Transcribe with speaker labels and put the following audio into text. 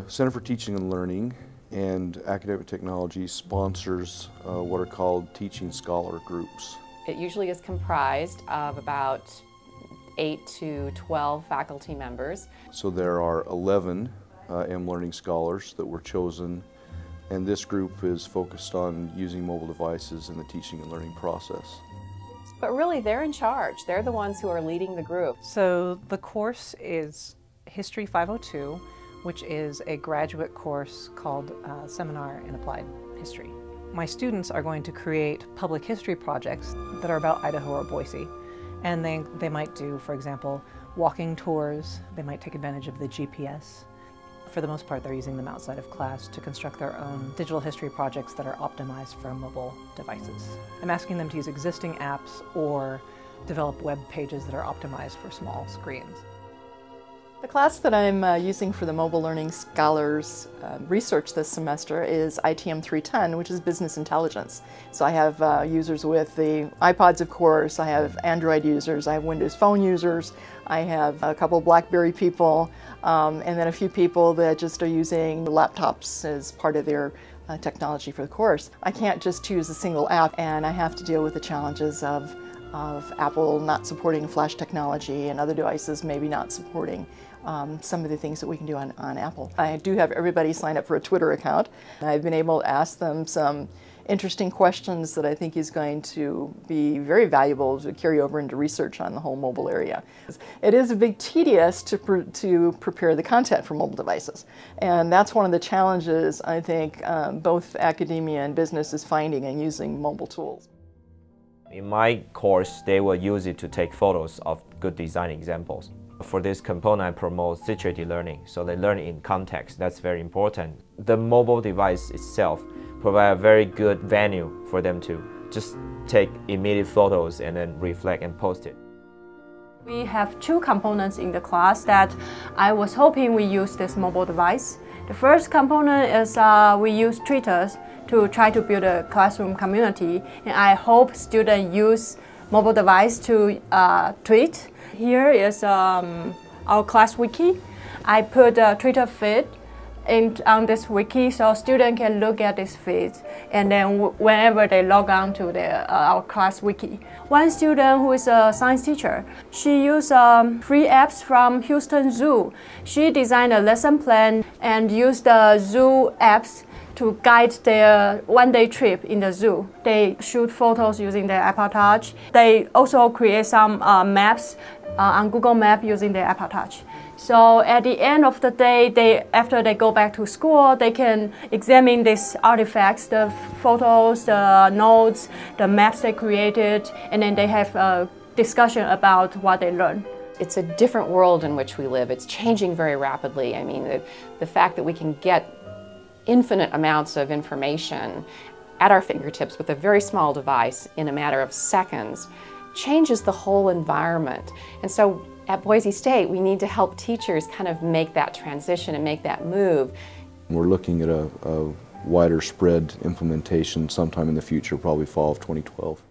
Speaker 1: Center for Teaching and Learning and Academic Technology sponsors what are called teaching scholar groups.
Speaker 2: It usually is comprised of about 8 to 12 faculty members.
Speaker 1: So there are 11 M-Learning scholars that were chosen, and this group is focused on using mobile devices in the teaching and learning process.
Speaker 2: But really, they're in charge. They're the ones who are leading the group.
Speaker 3: So the course is History 502, which is a graduate course called Seminar in Applied History. My students are going to create public history projects that are about Idaho or Boise. And they might do, for example, walking tours. They might take advantage of the GPS. For the most part, they're using them outside of class to construct their own digital history projects that are optimized for mobile devices. I'm asking them to use existing apps or develop web pages that are optimized for small screens.
Speaker 4: The class that I'm using for the Mobile Learning Scholars research this semester is ITM 310, which is business intelligence. So I have users with the iPods, of course, I have Android users, I have Windows Phone users, I have a couple BlackBerry people, and then a few people that just are using laptops as part of their technology for the course. I can't just choose a single app, and I have to deal with the challenges of Apple not supporting flash technology and other devices maybe not supporting some of the things that we can do on Apple. I do have everybody sign up for a Twitter account. I've been able to ask them some interesting questions that I think is going to be very valuable to carry over into research on the whole mobile area. It is a bit tedious to prepare the content for mobile devices, and that's one of the challenges I think both academia and business is finding in using mobile tools.
Speaker 5: In my course, they will use it to take photos of good design examples. For this component, I promote situated learning, so they learn in context. That's very important. The mobile device itself provides a very good venue for them to just take immediate photos and then reflect and post it.
Speaker 6: We have two components in the class that I was hoping we use this mobile device. The first component is we use Twitter to try to build a classroom community, and I hope students use mobile device to tweet. Here is our class wiki. I put a Twitter feed on this wiki so students can look at this feed, and then whenever they log on to our class wiki. One student who is a science teacher, she used free apps from Houston Zoo. She designed a lesson plan and used the zoo apps to guide their one-day trip in the zoo. They shoot photos using their Apple Touch. They also create some maps on Google Maps using their Apple Touch. So at the end of the day, after they go back to school, they can examine these artifacts, the photos, the notes, the maps they created, and then they have a discussion about what they learned.
Speaker 2: It's a different world in which we live. It's changing very rapidly. I mean, the fact that we can get infinite amounts of information at our fingertips with a very small device in a matter of seconds changes the whole environment. And so at Boise State, we need to help teachers kind of make that transition and make that move.
Speaker 1: We're looking at a wider spread implementation sometime in the future, probably fall of 2012.